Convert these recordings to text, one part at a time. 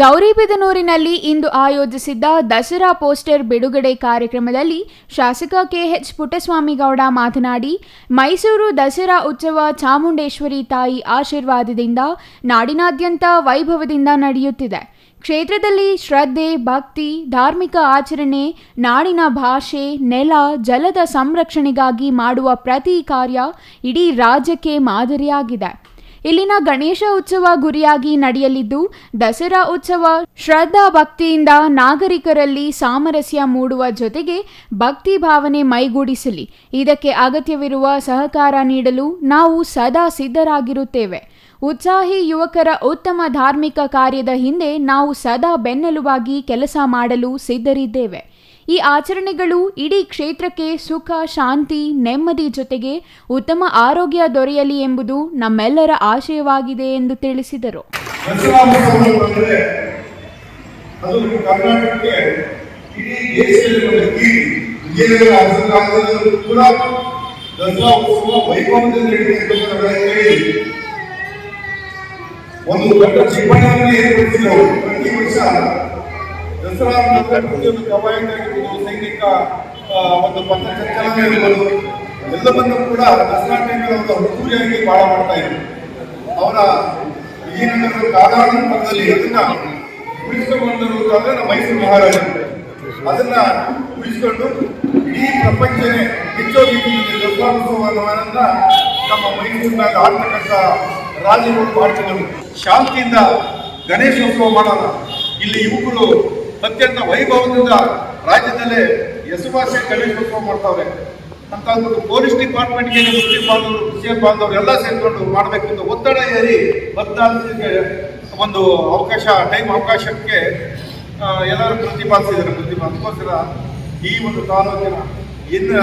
ಗೌರಿಬಿದನೂರಿನಲ್ಲಿ ಇಂದು ಆಯೋಜಿಸಿದ್ದ ದಸರಾ ಪೋಸ್ಟರ್ ಬಿಡುಗಡೆ ಕಾರ್ಯಕ್ರಮದಲ್ಲಿ ಶಾಸಕ ಕೆಎಚ್ ಪುಟ್ಟಸ್ವಾಮಿಗೌಡ ಮಾತನಾಡಿ, ಮೈಸೂರು ದಸರಾ ಉತ್ಸವ ಚಾಮುಂಡೇಶ್ವರಿ ತಾಯಿ ಆಶೀರ್ವಾದದಿಂದ ನಾಡಿನಾದ್ಯಂತ ವೈಭವದಿಂದ ನಡೆಯುತ್ತಿದೆ. ಕ್ಷೇತ್ರದಲ್ಲಿ ಶ್ರದ್ಧೆ, ಭಕ್ತಿ, ಧಾರ್ಮಿಕ ಆಚರಣೆ, ನಾಡಿನ ಭಾಷೆ, ನೆಲ, ಜಲದ ಸಂರಕ್ಷಣೆಗಾಗಿ ಮಾಡುವ ಪ್ರತಿ ಕಾರ್ಯ ಇಡೀ ರಾಜ್ಯಕ್ಕೆ ಮಾದರಿಯಾಗಿದೆ. ಇಲ್ಲಿನ ಗಣೇಶ ಉತ್ಸವ ಗುರಿಯಾಗಿ ನಡೆಯಲಿದ್ದು, ದಸರಾ ಉತ್ಸವ ಶ್ರದ್ಧಾ ಭಕ್ತಿಯಿಂದ ನಾಗರಿಕರಲ್ಲಿ ಸಾಮರಸ್ಯ ಮೂಡುವ ಜೊತೆಗೆ ಭಕ್ತಿ ಭಾವನೆ ಮೈಗೂಡಿಸಲಿ. ಇದಕ್ಕೆ ಅಗತ್ಯವಿರುವ ಸಹಕಾರ ನೀಡಲು ನಾವು ಸದಾ ಸಿದ್ಧರಾಗಿರುತ್ತೇವೆ. ಉತ್ಸಾಹಿ ಯುವಕರ ಉತ್ತಮ ಧಾರ್ಮಿಕ ಕಾರ್ಯದ ಹಿಂದೆ ನಾವು ಸದಾ ಬೆನ್ನೆಲುಬಾಗಿ ಕೆಲಸ ಮಾಡಲು ಸಿದ್ಧರಿದ್ದೇವೆ. ಈ ಆಚರಣೆಗಳು ಇಡೀ ಕ್ಷೇತ್ರಕ್ಕೆ ಸುಖ, ಶಾಂತಿ, ನೆಮ್ಮದಿ ಜೊತೆಗೆ ಉತ್ತಮ ಆರೋಗ್ಯ ದೊರೆಯಲಿ ಎಂಬುದು ನಮ್ಮೆಲ್ಲರ ಆಶಯವಾಗಿದೆ ಎಂದು ತಿಳಿಸಿದರು. ಒಂದು ದೊಡ್ಡ ಕ್ಷಿಪಣಿಯನ್ನು ಏರ್ಪಡಿಸಿದವರು. ಪ್ರತಿ ವರ್ಷ ದಸರಾ ಪ್ರತಿಯೊಂದು ಕವಾಯತಾಗಿರ್ಬೋದು, ಸೈನಿಕ ಒಂದು ಪಥಸಂಚಲನ ಇರ್ಬೋದು, ಎಲ್ಲವನ್ನೂ ಕೂಡ ದಸರಾ ಟೈಮಲ್ಲಿ ಒಂದು ಅದ್ದೂರಿಯಾಗಿ ಬಾಳ ಮಾಡ್ತಾ ಇದ್ರು. ಅವರ ವಿಜಯನಗರ ಕಾದಾಡಿನ ಪಕ್ಕದಲ್ಲಿ ಅದನ್ನ ಉಳಿಸಿಕೊಂಡರು ಅಂದ್ರೆ ನಮ್ಮ ಮೈಸೂರು ಮಹಾರಾಜರು ಅದನ್ನ ಉಳಿಸಿಕೊಂಡು ಇಡೀ ಪ್ರಪಂಚನೇ ಹೆಚ್ಚೋಗಿ ದಸರಾ ಉತ್ಸವವನ್ನ ನಮ್ಮ ಮೈಸೂರಿನಾಗ ಆಡ್ತಕ್ಕಂಥ ರಾಜ್ಯಗಳು ಮಾಡ್ತಿದ್ದರು. ಶಾಂತಿಯಿಂದ ಗಣೇಶೋತ್ಸವ ಮಾಡೋಣ. ಇಲ್ಲಿ ಯುವಕರು ಅತ್ಯಂತ ವೈಭವದಿಂದ ರಾಜ್ಯದಲ್ಲೇ ಹೆಸರುವಾಸಿ ಗಣೇಶೋತ್ಸವ ಮಾಡ್ತಾವ್ರೆ ಅಂತ ಅಂದ್ಬಿಟ್ಟು ಪೊಲೀಸ್ ಡಿಪಾರ್ಟ್ಮೆಂಟ್ಗೆ ಮುಸ್ಲಿಂ ಬಾಂಧವರು, ಕ್ರಿಶ್ಚಿಯನ್ ಬಾಂಧವರು ಎಲ್ಲ ಸೇರ್ಕೊಂಡು ಮಾಡಬೇಕು ಅಂತ ಒತ್ತಡ ಏರಿ 14 ಒಂದು ಅವಕಾಶಕ್ಕೆ ಎಲ್ಲರೂ ಪ್ರತಿಪಾದಿಸಿದ್ದಾರೆ. ಅದಕ್ಕೋಸ್ಕರ ಈ ಒಂದು ತಾಲೂಕಿನ ಇನ್ನು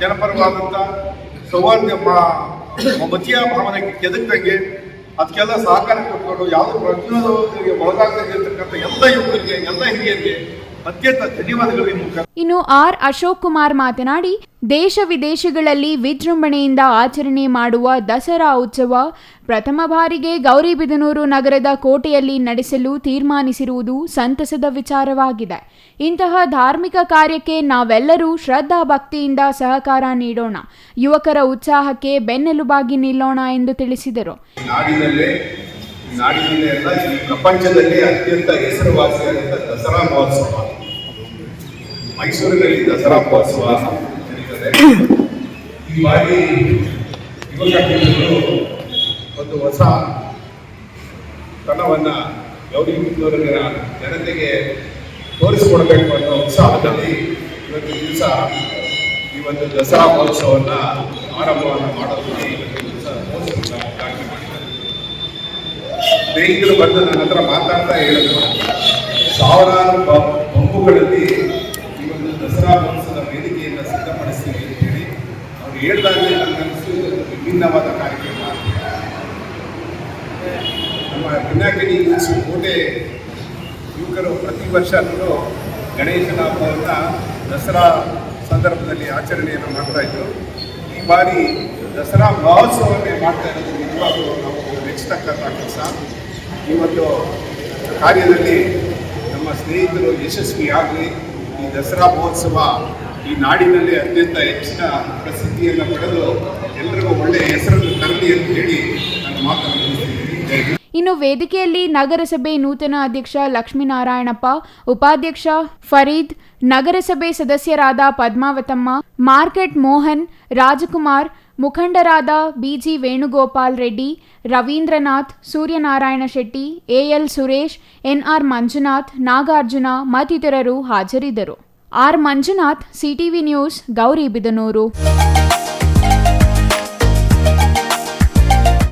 ಜನಪರವಾದಂಥ ಸೌಹಾರ್ದ ಮತೀಯ ಭಾವನೆಗೆ ಕೆದಕ್ದಂಗೆ ಅದಕ್ಕೆಲ್ಲ ಸಹಕಾರ ಕೊಟ್ಕೊಂಡು ಯಾವುದೋ ಪ್ರಜ್ಞೋದಕ್ಕೆ ಒಳಗಾಗದಿರ್ತಕ್ಕಂಥ ಎಲ್ಲ ಯುವಕರಿಗೆ, ಎಲ್ಲ ಹಿರಿಯರಿಗೆ ಅತ್ಯಂತ ಧನ್ಯವಾದಗಳು. ಇನ್ನು ಆರ್ ಅಶೋಕ್ ಕುಮಾರ್ ಮಾತನಾಡಿ, ದೇಶ ವಿದೇಶಗಳಲ್ಲಿ ವಿಜೃಂಭಣೆಯಿಂದ ಆಚರಣೆ ಮಾಡುವ ದಸರಾ ಉತ್ಸವ ಪ್ರಥಮ ಬಾರಿಗೆ ಗೌರಿಬಿದನೂರು ನಗರದ ಕೋಟೆಯಲ್ಲಿ ನಡೆಸಲು ತೀರ್ಮಾನಿಸಿರುವುದು ಸಂತಸದ ವಿಚಾರವಾಗಿದೆ. ಇಂತಹ ಧಾರ್ಮಿಕ ಕಾರ್ಯಕ್ಕೆ ನಾವೆಲ್ಲರೂ ಶ್ರದ್ಧಾ ಭಕ್ತಿಯಿಂದ ಸಹಕಾರ ನೀಡೋಣ, ಯುವಕರ ಉತ್ಸಾಹಕ್ಕೆ ಬೆನ್ನೆಲುಬಾಗಿ ನಿಲ್ಲೋಣ ಎಂದು ತಿಳಿಸಿದರು. ಪ್ರಪಂಚದಲ್ಲಿ ಅತ್ಯಂತ ಹೆಸರುವಾಸಿಯಾದಂಥ ದಸರಾ ಮಹೋತ್ಸವ ಮೈಸೂರಿನಲ್ಲಿ ದಸರಾ ಮಹೋತ್ಸವ ನಡೀತದೆ. ಈ ಬಾರಿ ಯುವಕರು ಒಂದು ಹೊಸ ಕಣವನ್ನು ಗೌರಿಬಿದನೂರಿನ ಜನತೆಗೆ ತೋರಿಸಿಕೊಡಬೇಕು ಅನ್ನೋ ಉತ್ಸಾಹದಲ್ಲಿ ಇವತ್ತು ದಿವಸ ಈ ಒಂದು ದಸರಾ ಮಹೋತ್ಸವವನ್ನು ಆರಂಭವನ್ನು ಮಾಡೋದಕ್ಕೆ ಇವತ್ತು ದಿವಸ ಉದ್ಘಾಟನೆ ಮಾಡಿದ್ದಾರೆ. ಸ್ನೇಹಿತರು ಬಂದು ನನ್ನ ಹತ್ರ ಮಾತಾಡ್ತಾ ಹೇಳಿದ್ರು, ಸಾವಿರಾರು ಬಂಬುಗಳಲ್ಲಿ ಈ ಒಂದು ದಸರಾ ಮಹೋತ್ಸವದ ವೇದಿಕೆಯನ್ನು ಸಿದ್ಧಪಡಿಸ್ತೀವಿ ಅಂತೇಳಿ ಅವ್ರು ಹೇಳಿದಾಗಲೇ ನನಗನ್ನಿಸು ವಿಭಿನ್ನವಾದ ಕಾರ್ಯಕ್ರಮ. ನಮ್ಮ ಪಿನಾಕಿನಿ ಕೋಟೆ ಯುವಕರು ಪ್ರತಿ ವರ್ಷನೂ ಗಣೇಶನ ಹಬ್ಬವನ್ನು ದಸರಾ ಸಂದರ್ಭದಲ್ಲಿ ಆಚರಣೆಯನ್ನು ಮಾಡ್ತಾ ಇದ್ರು. ಈ ಬಾರಿ ದಸರಾ ಮಹೋತ್ಸವನ್ನೇ ಮಾಡ್ತಾ ಇರೋದು ನಿಜವಾಗ್ಲೂ ನಾವು ಮೆಚ್ಚತಕ್ಕಂಥ ಕೆಲಸ. ಈ ಒಂದು ಕಾರ್ಯದಲ್ಲಿ ನಮ್ಮ ಸ್ನೇಹಿತರು ಯಶಸ್ವಿಯಾಗಲಿ, ಈ ದಸರಾ ಮಹೋತ್ಸವ ಈ ನಾಡಿನಲ್ಲಿ ಅತ್ಯಂತ ಹೆಚ್ಚಿನ ಪ್ರಸಿದ್ಧಿಯನ್ನು ಪಡೆದು ಎಲ್ಲರಿಗೂ ಒಳ್ಳೆಯ ಹೆಸರನ್ನು ತರಲಿ ಅಂತ ಹೇಳಿ ನಾನು ಮಾತನ್ನು ಮುಗಿಸ್ತಿದ್ದೀನಿ. ಇನ್ನು ವೇದಿಕೆಯಲ್ಲಿ ನಗರಸಭೆ ನೂತನ ಅಧ್ಯಕ್ಷ ಲಕ್ಷ್ಮೀನಾರಾಯಣಪ್ಪ, ಉಪಾಧ್ಯಕ್ಷ ಫರೀದ್, ನಗರಸಭೆ ಸದಸ್ಯರಾದ ಪದ್ಮಾವತಮ್ಮ, ಮಾರ್ಕೆಟ್ ಮೋಹನ್, ರಾಜಕುಮಾರ್, ಮುಖಂಡರಾದ BG Venugopal Reddy, Ravindranath, Suryanarayana Shetty, AL Suresh, NR Manjunath, Nagarjuna ಮತ್ತಿತರರು ಹಾಜರಿದ್ದರು. R Manjunath, CTV news, Gauribidanur.